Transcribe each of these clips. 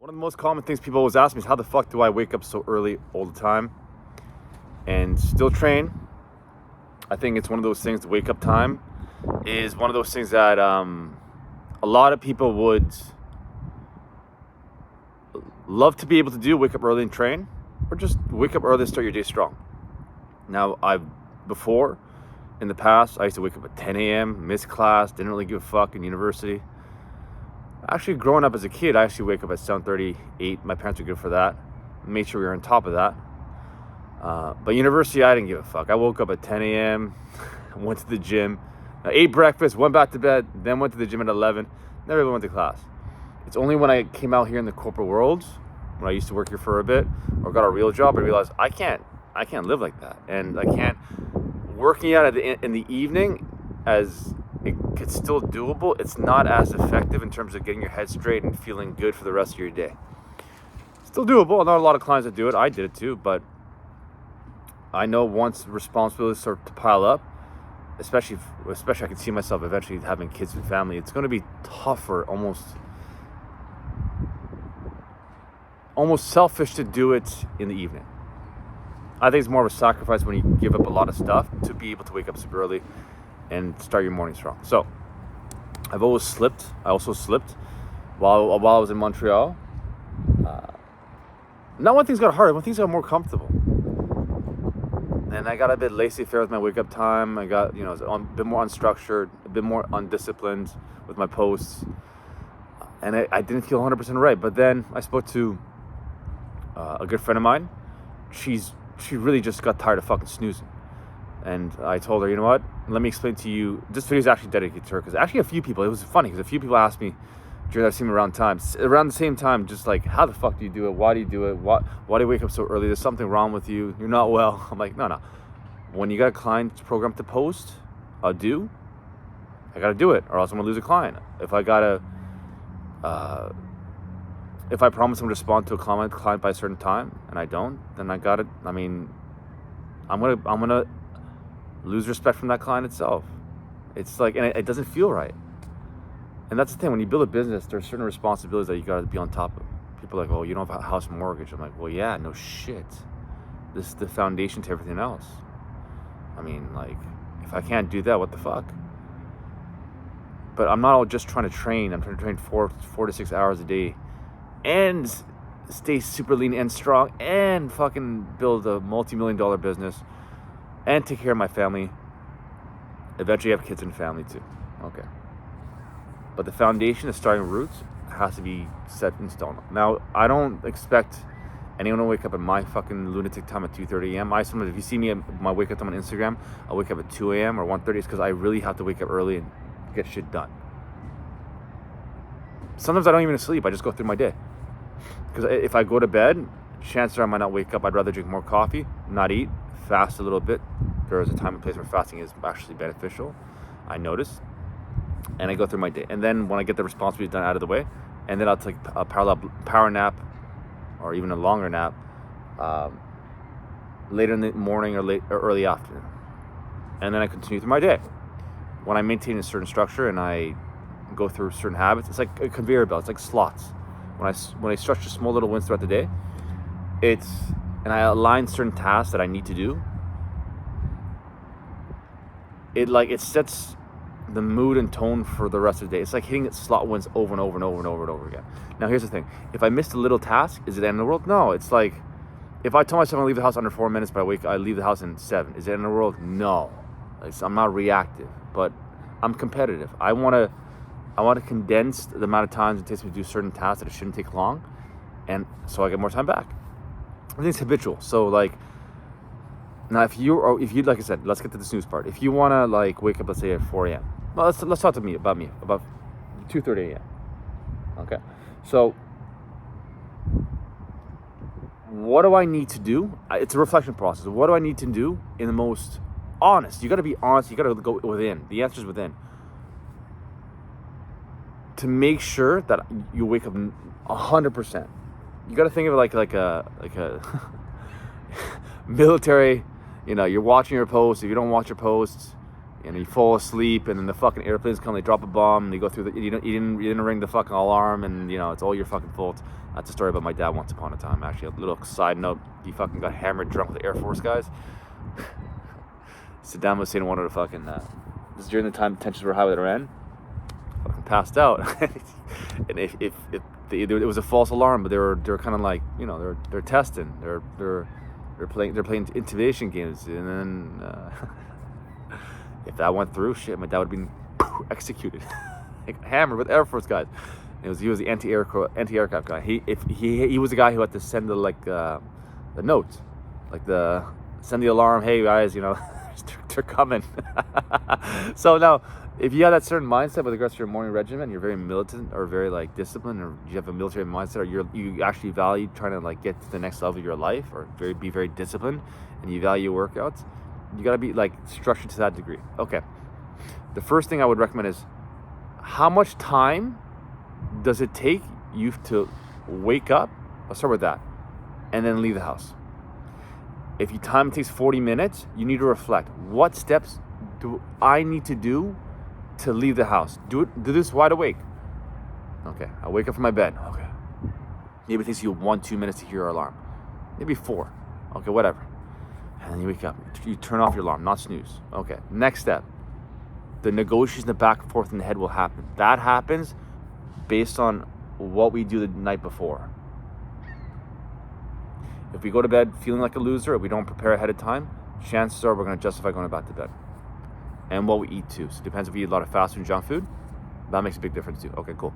One of the most common things people always ask me is how the fuck do I wake up so early all the time and still train? I think it's one of those things, the wake up time is one of those things that a lot of people would love to be able to do, wake up early and train, or just wake up early and start your day strong. Now, before, in the past, I used to wake up at 10 a.m., miss class, didn't really give a fuck in university. Actually, growing up as a kid, I actually wake up at 7:30, 8. My parents were good for that. Made sure we were on top of that. But university, I didn't give a fuck. I woke up at 10 a.m., went to the gym, ate breakfast, went back to bed, then went to the gym at 11, never even went to class. It's only when I came out here in the corporate world, when I used to work here for a bit, or got a real job, I realized I can't live like that. And I can't, working out in the evening, as it's still doable, it's not as effective in terms of getting your head straight and feeling good for the rest of your day. Still doable. Not a lot of clients that do it. I did it too, but I know once responsibilities start to pile up, especially I can see myself eventually having kids and family, it's going to be tougher, almost selfish to do it in the evening. I think it's more of a sacrifice when you give up a lot of stuff to be able to wake up super early and start your morning strong. So I've always slipped. I also slipped while I was in Montreal. Not when things got harder, when things got more comfortable. And I got a bit laissez-faire with my wake-up time. I got, a bit more unstructured, a bit more undisciplined with my posts. And I didn't feel 100% right. But then I spoke to a good friend of mine. She really just got tired of fucking snoozing. And I told her, you know what? Let me explain to you. This video is actually dedicated to her. Because actually it was funny because a few people asked me during that around the same time, just like, how the fuck do you do it? Why do you do it? Why do you wake up so early? There's something wrong with you. You're not well. I'm like, no. When you got a client program to post, I gotta do it, or else I'm gonna lose a client. If I promise I'm gonna respond to a client by a certain time and I don't, then I'm gonna lose respect from that client itself. It's like, and it doesn't feel right. And that's the thing, when you build a business, there's certain responsibilities that you gotta be on top of. People are like, oh, you don't have a house mortgage. I'm like, well, yeah, no shit. This is the foundation to everything else. I mean, like, if I can't do that, what the fuck? But I'm not all just trying to train. I'm trying to train 4 to 6 hours a day and stay super lean and strong and fucking build a multi-million-dollar business and take care of my family. Eventually have kids and family too. Okay. But the foundation, the starting roots, has to be set in stone. Now, I don't expect anyone to wake up at my fucking lunatic time at 2:30 a.m. Sometimes, if you see me at my wake up time on Instagram, I wake up at 2 a.m. or 1:30. It's because I really have to wake up early and get shit done. Sometimes I don't even sleep. I just go through my day. Because if I go to bed, chances are I might not wake up. I'd rather drink more coffee, not eat, fast a little bit. There is a time and place where fasting is actually beneficial, I notice. And I go through my day. And then when I get the responsibilities done out of the way, and then I'll take a power nap, or even a longer nap, later in the morning or early afternoon. And then I continue through my day. When I maintain a certain structure and I go through certain habits, it's like a conveyor belt. It's like slots. When I structure small little wins throughout the day, and I align certain tasks that I need to do, it sets the mood and tone for the rest of the day. It's like hitting slot wins over and over and over and over and over again. Now, here's the thing. If I missed a little task, is it the end of the world? No. It's like, if I tell myself I'm going to leave the house under 4 minutes, but I leave the house in 7. Is it the end of the world? No. I'm not reactive, but I'm competitive. I want to condense the amount of times it takes me to do certain tasks that it shouldn't take long, and so I get more time back. I think it's habitual. So, like, now if you like I said, let's get to the snooze part. If you want to wake up, let's say at 4 a.m. Well, let's talk to me about 2:30 a.m. Okay, so what do I need to do? It's a reflection process. What do I need to do in the most honest? You got to be honest. You got to go within. The answer is within. To make sure that you wake up 100%. You got to think of it like a military. You're watching your posts. If you don't watch your posts, and you fall asleep, and then the fucking airplanes come, they drop a bomb, and you go through the, you didn't ring the fucking alarm, and it's all your fucking fault. That's a story about my dad once upon a time. Actually, a little side note: he fucking got hammered drunk with the Air Force guys. Saddam Hussein wanted to fucking. This is during the time tensions were high with Iran. Fucking passed out, and if it was a false alarm, but they were kind of like they're testing, they're playing intimidation games, and then if that went through, shit, my dad would have been executed, like hammered with Air Force guys. He was the anti-aircraft guy. He was the guy who had to send the note, send the alarm. Hey guys, they're coming. So now, if you have that certain mindset with regards to your morning regimen, you're very militant or very disciplined, or you have a military mindset, or you actually value trying to get to the next level of your life, or be very disciplined, and you value workouts, you gotta be structured to that degree. Okay. The first thing I would recommend is, how much time does it take you to wake up? Let's start with that, and then leave the house. If your time takes 40 minutes, you need to reflect. What steps do I need to do to leave the house? Do this wide awake. Okay, I wake up from my bed. Okay. Maybe it takes you 1-2 minutes to hear your alarm. Maybe 4. Okay, whatever. And then you wake up. You turn off your alarm, not snooze. Okay, next step. The negotiation, the back and forth in the head will happen. That happens based on what we do the night before. If we go to bed feeling like a loser, if we don't prepare ahead of time, chances are we're going to justify going back to bed. And what we eat too. So it depends if we eat a lot of fast food and junk food. That makes a big difference too. Okay, cool.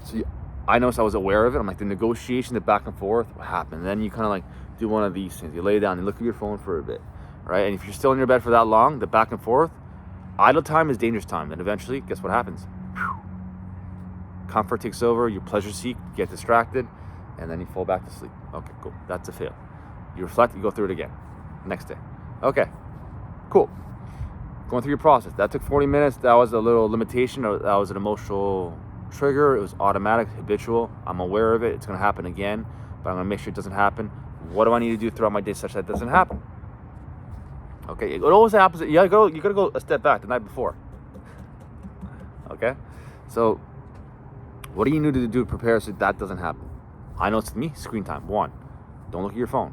So I noticed I was aware of it. I'm the negotiation, the back and forth, what happened? And then you kind of do one of these things. You lay down and look at your phone for a bit, right? And if you're still in your bed for that long, the back and forth, idle time is dangerous time. Then eventually, guess what happens? Comfort takes over, you pleasure seek, get distracted, and then you fall back to sleep. Okay, cool. That's a fail. You reflect, you go through it again. Next day. Okay, cool. Going through your process. That took 40 minutes. That was a little limitation. That was an emotional trigger. It was automatic, habitual. I'm aware of it. It's going to happen again, but I'm going to make sure it doesn't happen. What do I need to do throughout my day such that it doesn't happen? Okay, it always happens. You gotta go a step back the night before. Okay, so what do you need to do to prepare so that doesn't happen? I know it's me. Screen time. 1, don't look at your phone.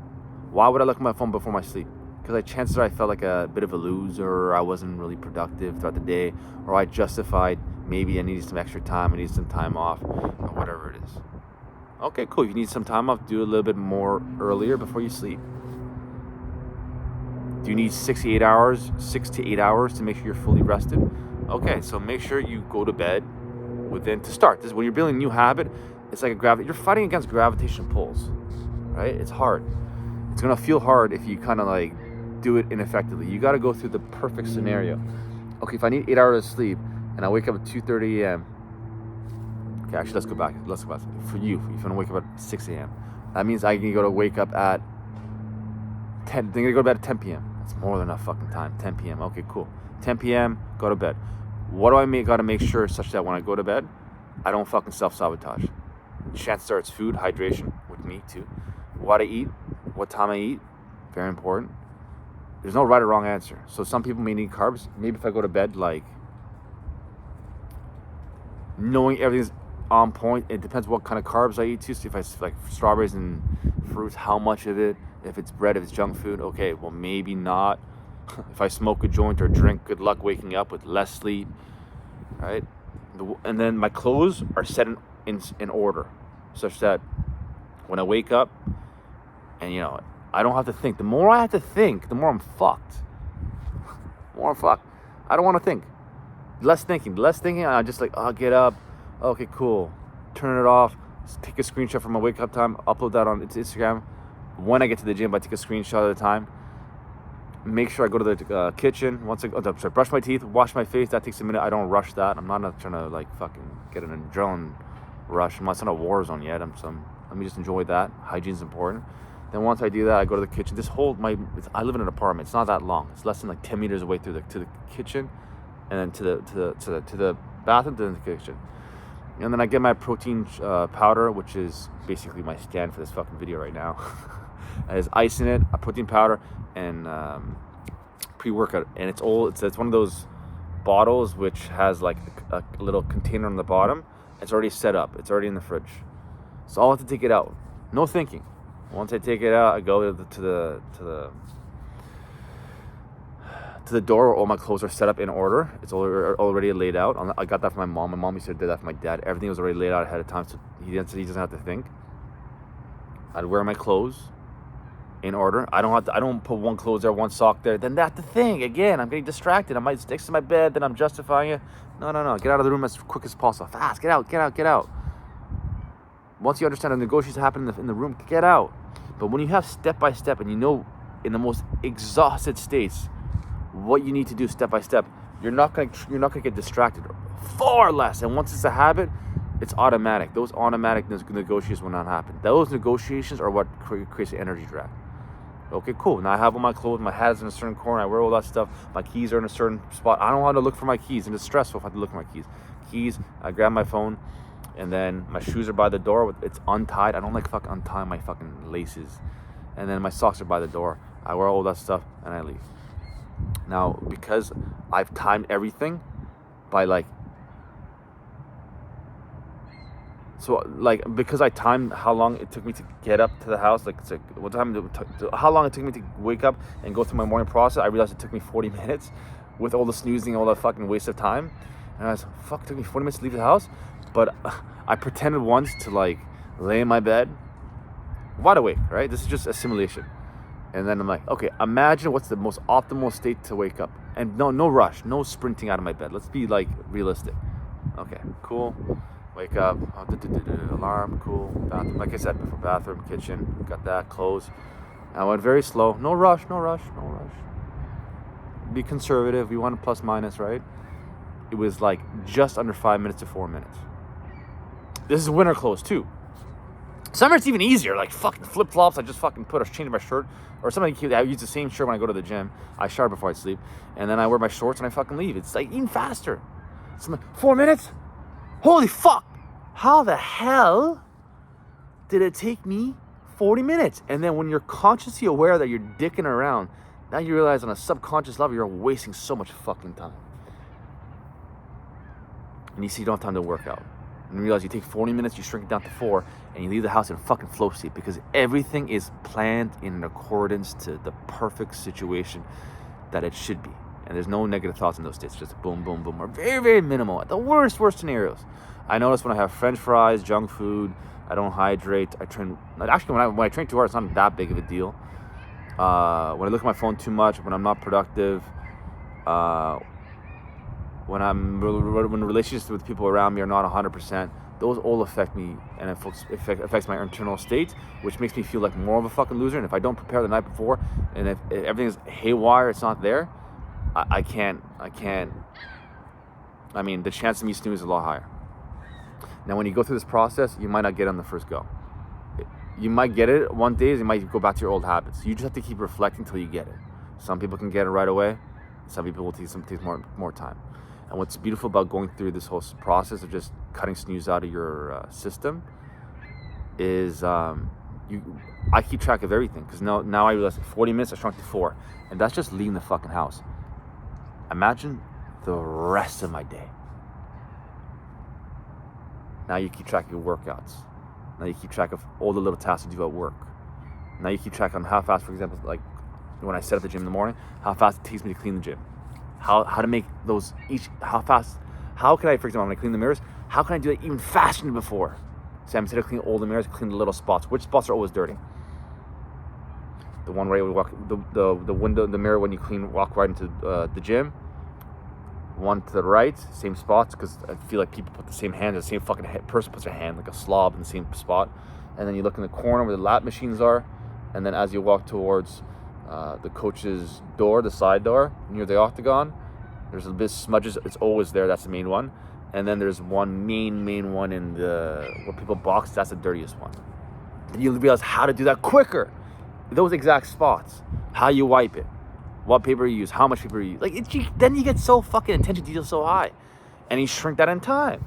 Why would I look at my phone before my sleep? Because chances are I felt like a bit of a loser, or I wasn't really productive throughout the day, or I justified maybe I needed some extra time, I needed some time off, or whatever it is. Okay, cool. If you need some time off, do it a little bit more earlier before you sleep. Do you need 6 to 8 hours to make sure you're fully rested? Okay, so make sure you go to bed to start. This is when you're building a new habit. It's like you're fighting against gravitational pulls, right? It's hard. It's gonna feel hard if you kind of do it ineffectively. You got to go through the perfect scenario. Okay, if I need 8 hours of sleep and I wake up at 2:30 a.m. Okay, actually, let's go back. For you, if you want to wake up at 6 a.m., that means I can wake up at 10. Then I go to bed at 10 p.m. That's more than enough fucking time. 10 p.m. Okay, cool. 10 p.m. Go to bed. What do I got to make sure such that when I go to bed, I don't fucking self-sabotage? Chances are it's food, hydration, with me too. What I eat, what time I eat, very important. There's no right or wrong answer. So some people may need carbs. Maybe if I go to bed knowing everything's on point, it depends what kind of carbs I eat too. So if I strawberries and fruits, how much of it? If it's bread, if it's junk food, okay, well maybe not. If I smoke a joint or drink, good luck waking up with less sleep, right? And then my clothes are set in order, such that when I wake up, and I don't have to think. The more I have to think, the more I'm fucked. I don't want to think. Less thinking. I'm just I'll get up. Okay, cool. Turn it off. Take a screenshot from my wake up time. Upload that on Instagram. When I get to the gym, I take a screenshot at a time. Make sure I go to the kitchen. Brush my teeth, wash my face. That takes a minute. I don't rush that. I'm not trying to fucking get an adrenaline rush. It's not a war zone yet. Let me just enjoy that. Hygiene's important. Then once I do that, I go to the kitchen. I live in an apartment. It's not that long. It's less than 10 meters away to the kitchen, and then to the bathroom, then the kitchen. And then I get my protein powder, which is basically my stand for this fucking video right now. It has ice in it, a protein powder, and pre-workout, and it's one of those bottles which has like a little container on the bottom. It's already set up. It's already in the fridge. So I'll have to take it out. No thinking. Once I take it out, I go to the door where all my clothes are set up in order. It's already laid out. I got that from my mom. My mom used to do that for my dad. Everything was already laid out ahead of time, so he doesn't have to think. I'd wear my clothes in order. I don't put one clothes there, one sock there. Then that's the thing. Again, I'm getting distracted. I might stick to my bed, then I'm justifying it. No. Get out of the room as quick as possible. Fast. Get out. Once you understand the negotiations happen in the room, get out. But when you have step by step, and you know in the most exhausted states what you need to do step by step, you're not gonna get distracted. Far less. And once it's a habit, it's automatic. Those automatic negotiations will not happen. Those negotiations are what creates an energy drag. Okay, cool. Now I have all my clothes, my hat is in a certain corner, I wear all that stuff, my keys are in a certain spot. I don't want to look for my keys, and it's stressful if I have to look for my keys. I grab my phone, and then my shoes are by the door. It's untied. I don't like fucking untying my fucking laces. And then my socks are by the door. I wear all that stuff, and I leave. Now, because I've timed everything by because I timed how long it took me to get up to the house, how long it took me to wake up and go through my morning process, I realized it took me 40 minutes with all the snoozing, all that fucking waste of time. And I was fuck, it took me 40 minutes to leave the house. But I pretended once to lay in my bed, wide awake, right? This is just a simulation. And then I'm like, okay, imagine what's the most optimal state to wake up. And no rush, no sprinting out of my bed. Let's be realistic. Okay, cool. Wake up, alarm, cool, bathroom. Like I said before, bathroom, kitchen, got that, clothes. I went very slow, no rush. Be conservative, we want a plus minus, right? It was just under 5 minutes to 4 minutes. This is winter clothes too. Summer it's even easier, fucking flip-flops. I just fucking change my shirt. Or I use the same shirt when I go to the gym. I shower before I sleep. And then I wear my shorts and I fucking leave. It's even faster. It's 4 minutes? Holy fuck! How the hell did it take me 40 minutes? And then when you're consciously aware that you're dicking around, now you realize on a subconscious level you're wasting so much fucking time. And you see you don't have time to work out. And you realize you take 40 minutes, you shrink it down to 4, and you leave the house in fucking flow state because everything is planned in accordance to the perfect situation that it should be. And there's no negative thoughts in those states, just boom, boom, boom, or very, very minimal. At the worst scenarios. I notice when I have French fries, junk food, I don't hydrate, I train. Actually, when I train too hard, it's not that big of a deal. When I look at my phone too much, when I'm not productive, when relationships with people around me are not 100%, those all affect me, and it affects my internal state, which makes me feel like more of a fucking loser. And if I don't prepare the night before, and if everything is haywire, it's not there, I can't. I mean, the chance of me snoozing is a lot higher. Now, when you go through this process, you might not get it on the first go. You might get it one day, you might go back to your old habits. You just have to keep reflecting until you get it. Some people can get it right away. Some people will take more time. And what's beautiful about going through this whole process of just cutting snooze out of your system is I keep track of everything, because now I realize 40 minutes I shrunk to 4, and that's just leaving the fucking house. Imagine the rest of my day. Now you keep track of your workouts. Now you keep track of all the little tasks you do at work. Now you keep track on how fast, for example, when I set up the gym in the morning, how fast it takes me to clean the gym. How to make those how can I, for example, when I clean the mirrors, how can I do it even faster than before? So instead of cleaning all the mirrors, clean the little spots. Which spots are always dirty? The one where you walk, the window, the mirror when you walk right into the gym. One to the right, same spots, because I feel like people put the same hand, the same fucking person puts their hand like a slob in the same spot. And then you look in the corner where the lap machines are, and then as you walk towards the coach's door, the side door, near the octagon, there's a bit of smudges. It's always there. That's the main one. And then there's one main one in where people box. That's the dirtiest one. And you realize how to do that quicker. Those exact spots. How you wipe it. What paper you use. How much paper you use. Then you get so fucking attention detail so high. And you shrink that in time.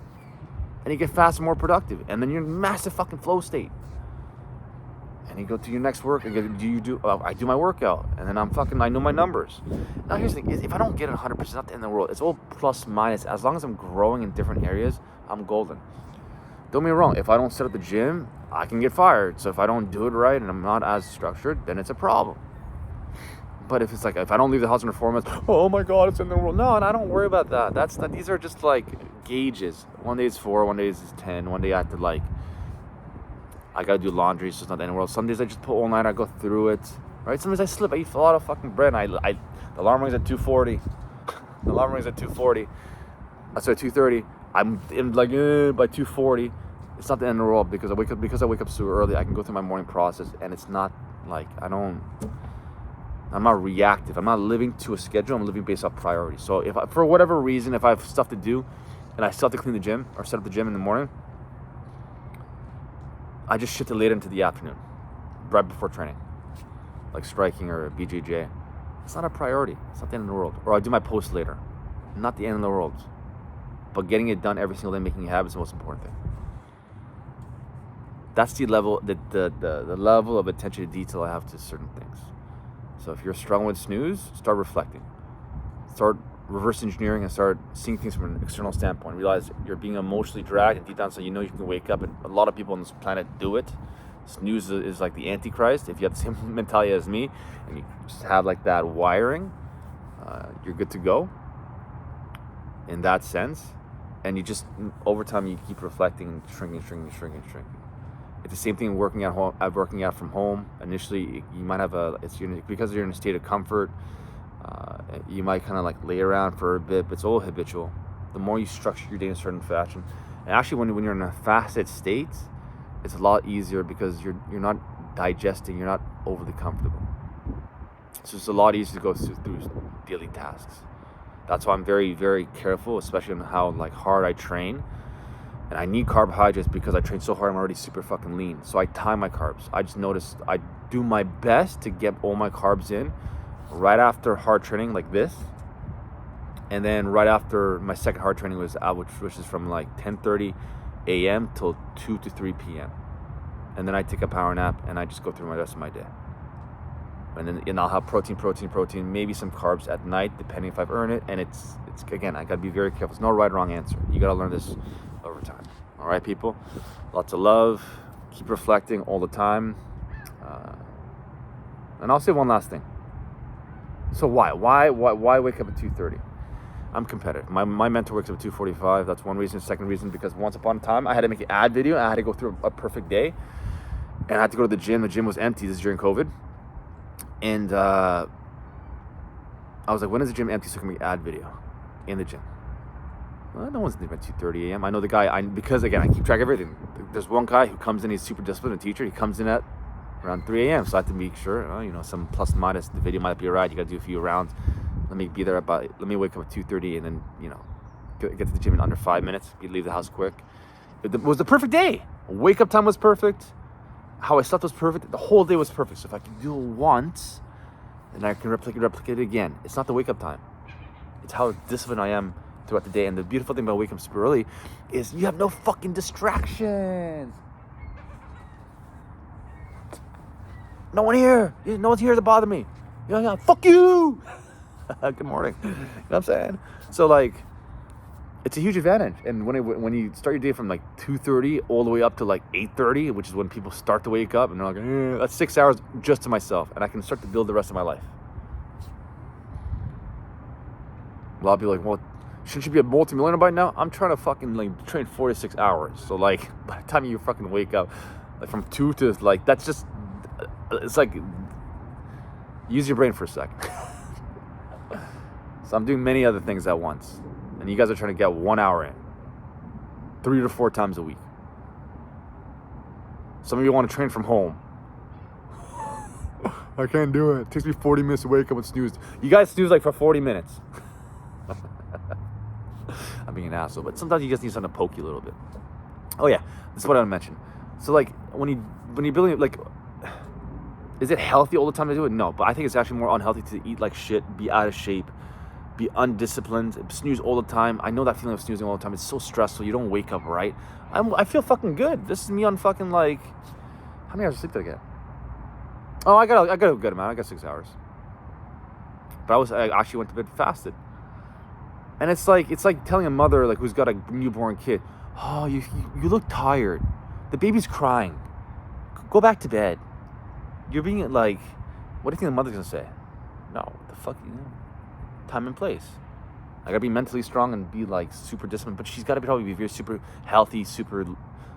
And you get faster, more productive. And then you're in massive fucking flow state. And you go to your next work and I do my workout, and then I know my numbers. Now here's the thing, is if I don't get it 100%, not the end of the world. It's all plus minus. As long as I'm growing in different areas, I'm golden. Don't get me wrong, if I don't set up the gym, I can get fired. So if I don't do it right and I'm not as structured, then it's a problem. But if it's like, if I don't leave the house in 4 months, oh my God, it's in the world. No, and I don't worry about that. These are just like gauges. One day it's 4, one day it's 10, one day I have to I gotta do laundry, so it's not the end of the world. Some days I just put all night, I go through it, right? Sometimes I slip, I eat a lot of fucking bread, and the alarm rings at 2:40. The alarm rings at 2:40. Sorry, 2:30. I'm like, by 2:40. It's not the end of the world because I wake up so early. I can go through my morning process, and it's not like I'm not reactive. I'm not living to a schedule. I'm living based off priorities. So for whatever reason, if I have stuff to do, and I still have to clean the gym or set up the gym in the morning, I just shift it later into the afternoon, right before training, like striking or BJJ. It's not a priority. It's not the end of the world. Or I do my post later. Not the end of the world. But getting it done every single day, making it happen is the most important thing. That's the level, the level of attention to detail I have to certain things. So if you're struggling with snooze, start reflecting. Start reverse engineering and start seeing things from an external standpoint. Realize you're being emotionally dragged, and deep down so you know you can wake up, and a lot of people on this planet do it. Snooze is like the Antichrist. If you have the same mentality as me and you just have like that wiring, you're good to go in that sense. And you just, over time, you keep reflecting and shrinking. It's the same thing working out from home. Initially, you might have because you're in a state of comfort. You might kind of like lay around for a bit, but it's all habitual. The more you structure your day in a certain fashion, and actually when you're in a fasted state, it's a lot easier because you're not digesting, you're not overly comfortable. So it's a lot easier to go through daily tasks. That's why I'm very, very careful, especially on how hard I train. And I need carbohydrates because I train so hard, I'm already super fucking lean. So I time my carbs. I just noticed I do my best to get all my carbs in right after hard training like this, and then right after my second hard training was out, which is from 10:30 a.m. till 2 to 3 p.m. And then I take a power nap and I just go through the rest of my day. And I'll have protein, maybe some carbs at night, depending if I've earned it. And it's again, I gotta be very careful. There's no right or wrong answer. You gotta learn this over time. All right, people. Lots of love. Keep reflecting all the time. And I'll say one last thing. So why wake up at 2:30? I'm competitive. My mentor wakes up at 2:45. That's one reason. Second reason, because once upon a time I had to make an ad video and I had to go through a perfect day, and I had to go to the gym. The gym was empty. This is during COVID, and I was like, when is the gym empty so I can make an ad video in the gym? Well, no one's thinking about 2:30 a.m. I know the guy. Because again, I keep track of everything. There's one guy who comes in. He's super disciplined, a teacher. He comes in at around 3 a.m. So I have to make sure, some plus minus, the video might be right. You got to do a few rounds. Let me wake up at 2:30 and then, get to the gym in under 5 minutes. Leave the house quick. It was the perfect day. Wake up time was perfect. How I slept was perfect. The whole day was perfect. So if I can do it once, then I can replicate it again. It's not the wake up time. It's how disciplined I am throughout the day. And the beautiful thing about waking up super early is you have no fucking distractions. No one here. No one's here to bother me. Fuck you. Good morning. You know what I'm saying? So it's a huge advantage. And when you start your day from 2:30 all the way up to 8:30, which is when people start to wake up, and they're like, that's 6 hours just to myself, and I can start to build the rest of my life. Well, I'll be like, well, shouldn't you be a multi-millionaire by now? I'm trying to fucking train 4 to 6 hours. So by the time you fucking wake up, from 2 to that's just, it's use your brain for a second. So I'm doing many other things at once, and you guys are trying to get 1 hour in 3 to 4 times a week. Some of you want to train from home. I can't do it. It takes me 40 minutes to wake up and snooze. You guys snooze for 40 minutes. I'm being an asshole, but sometimes you just need something to poke you a little bit. Oh yeah, this is what I want to mention. So when you're building is it healthy all the time to do it? No, but I think it's actually more unhealthy to eat like shit, be out of shape, be undisciplined, snooze all the time. I know that feeling of snoozing all the time. It's so stressful. You don't wake up right. I feel fucking good. This is me on fucking how many hours of sleep did I get? Oh, I got a good amount. I got 6 hours. But I actually went to bed fasted. And it's like telling a mother like who's got a newborn kid, oh, you look tired. The baby's crying. Go back to bed. You're being like, what do you think the mother's gonna say? No, the fuck, time and place. I gotta be mentally strong and be like super disciplined, but she's gotta probably be very super healthy, super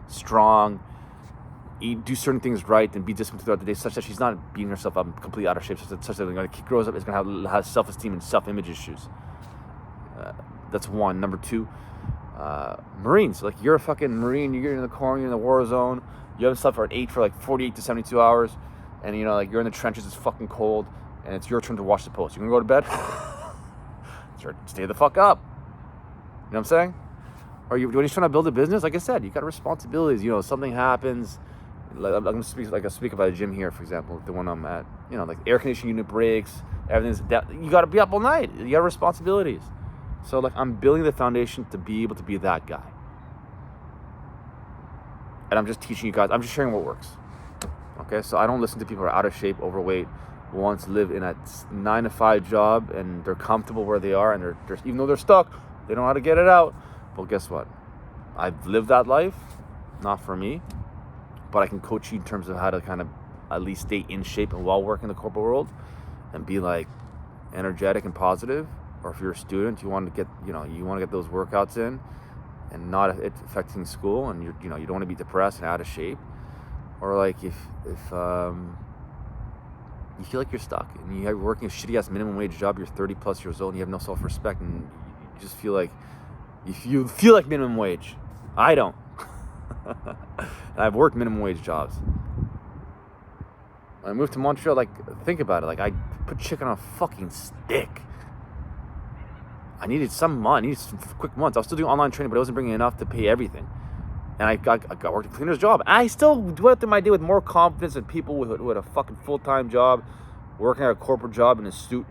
strong, do certain things right, and be disciplined throughout the day, such that she's not beating herself up and completely out of shape, such that when the kid grows up, is gonna have self-esteem and self-image issues. That's one. Number two, Marines. Like, you're a fucking Marine, you're in the corner, you're in the war zone, you haven't slept for like 48 to 72 hours, and like you're in the trenches, it's fucking cold, and it's your turn to watch the post. You gonna go to bed? Stay the fuck up. You know what I'm saying? Or when you're trying to build a business, like I said, you got responsibilities. Something happens. Like, I'm gonna speak about a gym here, for example, the one I'm at. Like air conditioning unit breaks, everything's down. You got to be up all night. You got responsibilities. So like, I'm building the foundation to be able to be that guy. And I'm just teaching you guys. I'm just sharing what works. Okay, so I don't listen to people who are out of shape, overweight, wants to live in a 9-to-5 job, and they're comfortable where they are, and they're even though they're stuck, they don't know how to get it out. Well, guess what? I've lived that life, not for me, but I can coach you in terms of how to kind of at least stay in shape and while working in the corporate world, and be like energetic and positive. Or if you're a student, you want to get those workouts in, and not it affecting school, and you don't want to be depressed and out of shape. Or like if you feel like you're stuck and you're working a shitty ass minimum wage job, you're 30 plus years old and you have no self-respect, and you just feel like minimum wage. I don't. And I've worked minimum wage jobs. When I moved to Montreal, like, think about it. Like, I put chicken on a fucking stick. I needed some quick months. I was still doing online training, but it wasn't bringing enough to pay everything. And I got worked a cleaner's job. I still went through my day with more confidence than people who had a fucking full-time job, working at a corporate job in a suit.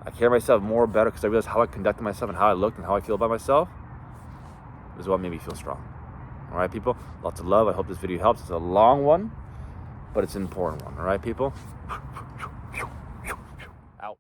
I carry myself more better because I realized how I conducted myself and how I looked and how I feel about myself. Is what made me feel strong. All right, people? Lots of love. I hope this video helps. It's a long one, but it's an important one. All right, people?